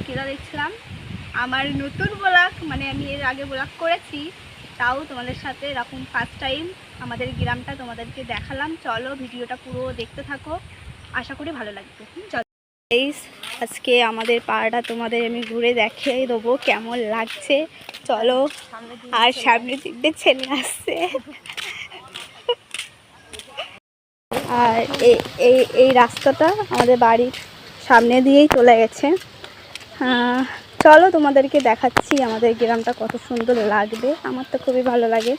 কেদা দেখছিলাম। আমার নতুন ব্লগ, মানে আমি এর আগে ব্লগ করেছি, তাও তোমাদের সাথে এরকম ফার্স্ট টাইম আমাদের গ্রামটা তোমাদেরকে দেখালাম। চলো ভিডিওটা পুরো দেখতে থাকো, আশা করি ভালো লাগবে। চলো আজকে আমাদের পাড়াটা তোমাদের আমি ঘুরে দেখিয়ে দেবো কেমন লাগছে। চলো। আর সামনের দিক দিয়ে ছেলে আসছে, আর এই রাস্তাটা আমাদের বাড়ির সামনে দিয়েই চলে গেছে। চলো তোমাদেরকে দেখাচ্ছি আমাদের গ্রামটা কত সুন্দর লাগবে। আমার তো খুবই ভালো লাগে,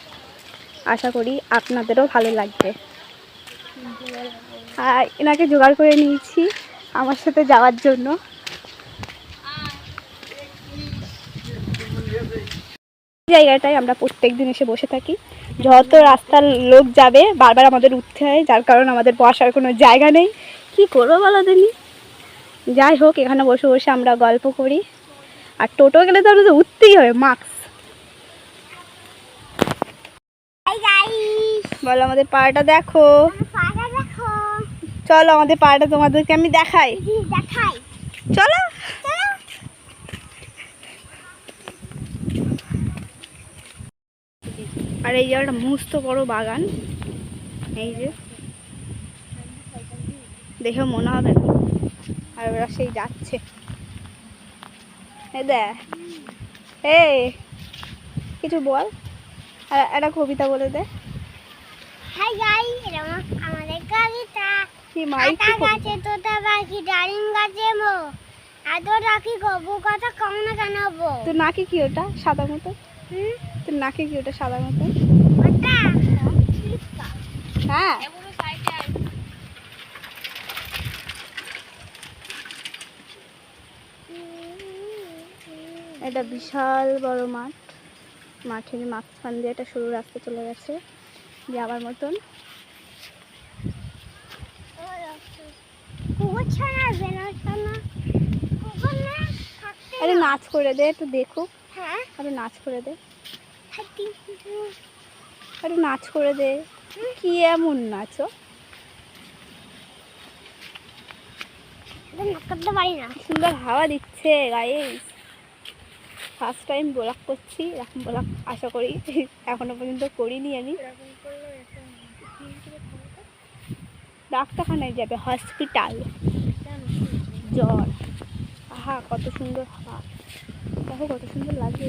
আশা করি আপনাদেরও ভালো লাগবে। আর এনাকে জোগাড় করে নিয়েছি আমার সাথে যাওয়ার জন্য। জায়গাটায় আমরা প্রত্যেক দিন এসে বসে থাকি। যত রাস্তার লোক যাবে বারবার আমাদের উঠতে হয়, যার কারণে আমাদের বসার কোনো জায়গা নেই। কি করবো বলো দিনি। যাই হোক, এখানে বসে বসে আমরা গল্প করি। আর টোটো গেলে তো আমাদের উঠতেই হবে, মাস্ক। বলো আমাদের পাড়াটা দেখো। চলো আমাদের পাড়াটা তোমাদেরকে আমি দেখাই। চলো। আর এই যে একটা মস্ত বড় বাগান, এই যে দেখে মনে হবে। আর ওরা সেই যাচ্ছে, এই কিছু বল, আর একটা কবিতা বলে দে। হাই গাইস, এটা আমাদের কবিতা। কি মাইক গাছে তোতা পাখি, ডালিম গাছে মো, আদর রাখি গবু কথা কম না কেন হবো। তোর নাকি কি ওটা সাদা মতো? তোর নাকি কি ওটা সাদা মতো? ওটা হ্যাঁ, এটা বিশাল বড় মাঠ। মাঠের মাঝখান দিয়ে একটা সরু রাস্তা চলে গেছে যাওয়ার মতন। আরে নাচ করে দে, একটু দেখো। হ্যাঁ, আরে নাচ করে দে, আরে নাচ করে দে। কি এমন নাচো? করতে পারি না। সুন্দর হাওয়া দিচ্ছে গাইস। ফার্স্ট টাইম ব্লগ করছি, এরকম ব্লগ আশা করি এখনো পর্যন্ত করিনি আমি। ডাক্তারখানায় যাবে, হসপিটাল, জ্বর। আহা কত সুন্দর হাওয়া, দেখো কত সুন্দর লাগে।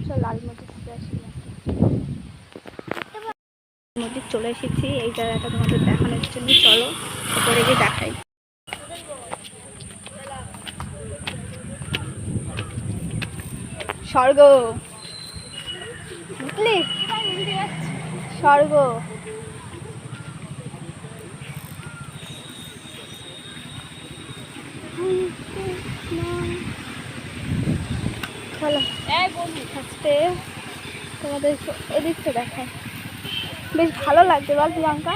চল লাল মসজিদ চলে এসেছি। এই জায়গাটা তোমাদের দেখানোর জন্য, চলো উপরে গিয়ে দেখাই। স্বর্গ, বুঝলি? স্বর্গ। চলো ফার্স্টে তোমাদের এদিকটা দেখায়, বেশ ভালো লাগছে বল প্রিয়াঙ্কা?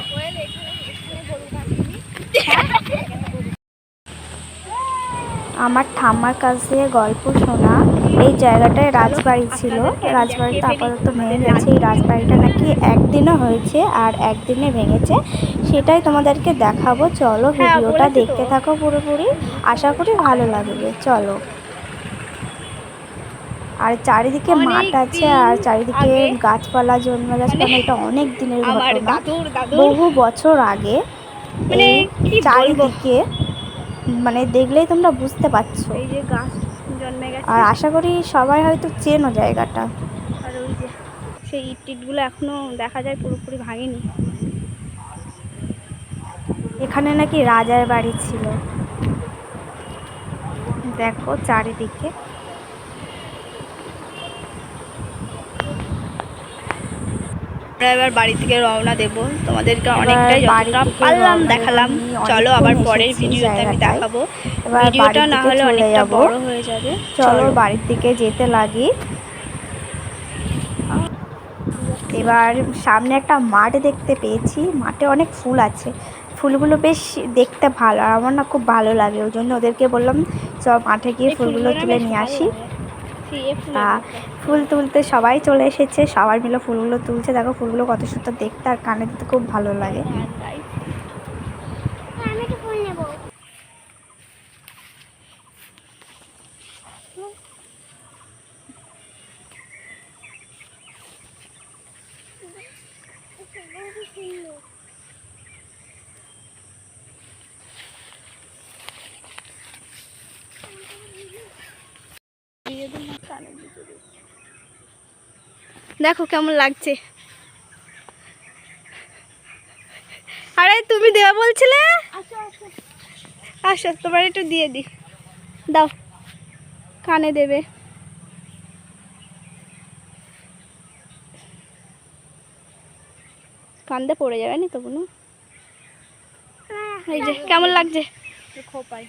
আমার ঠাম্মার কাছে গল্প শোনা এই জায়গাটায় রাজবাড়ি ছিল। রাজবাড়িটা আপাতত ভেঙে গেছে। এই রাজবাড়িটা নাকি একদিনও হয়েছে আর একদিনে ভেঙেছে, সেটাই তোমাদেরকে দেখাবো। চলো ভিডিওটা দেখতে থাকো পুরোপুরি, আশা করি ভালো লাগবে। চলো। আর চারিদিকে মাঠ আছে, আর চারিদিকে গাছপালা জন্মে গেছে, কারণ এটা অনেক দিনের ঘটনা, বহু বছর আগে। এই চারিদিকে মানে দেখলেই তোমরা বুঝতে পারছো। এই যে গাছ জন্মে গেছে, আর আশা করি সবাই হয়তো চেনো জায়গাটা। আর ওই যে সেই ইট টিটগুলো এখনো দেখা যায়, পুরোপুরি ভাঙেনি। এখানে নাকি রাজার বাড়ি ছিল। দেখো চারিদিকে। আমরা এবার বাড়ি থেকে রওনা দেব, তোমাদেরকে অনেকটাই যতটা পারলাম দেখালাম। চলো আবার পরের ভিডিওতে আমি দেখাবো। ভিডিওটা না হলে অনেকটা বড় হয়ে যাবে। চলো বাড়ির দিকে যেতে লাগি। এবার সামনে একটা মাঠ দেখতে পেয়েছি, মাঠে অনেক ফুল আছে, ফুলগুলো বেশ দেখতে ভালো, আর আমার না খুব ভালো লাগে। ওই জন্য ওদেরকে বললাম চ মাঠে গিয়ে ফুলগুলো তুলে নিয়ে আসি। ফুল তুলতে সবাই চলে এসেছে, সবাই মিলে ফুলগুলো তুলছে। দেখো ফুলগুলো কত সুন্দর দেখতে, আর কানে দিতে খুব ভালো লাগে। নেব। দেখো কেমন লাগছে। আরে তুমি দেওয়া বলছিলে, আসো তোমার একটু দিয়ে দি, দাও কানে দেবে। কান্দে পড়ে যাবে নি তো কোনো। এই যে কেমন লাগছে, খোপাই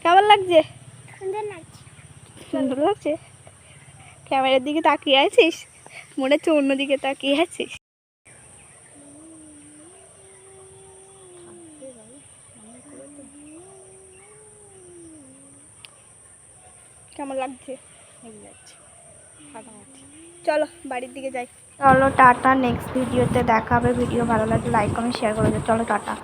কেমন লাগছে? সুন্দর লাগছে। সুন্দর লাগছে। ক্যামেরার দিকে তাকিয়ে আছিস, মনে হচ্ছে অন্যদিকে তাকিয়ে আছিস। কেমন লাগছে? চলো বাড়ির দিকে যাই। চলো টাটা, নেক্সট ভিডিওতে দেখা হবে। ভিডিও ভালো লাগলে লাইক কমেন্ট শেয়ার করে দিও। চলো টাটা।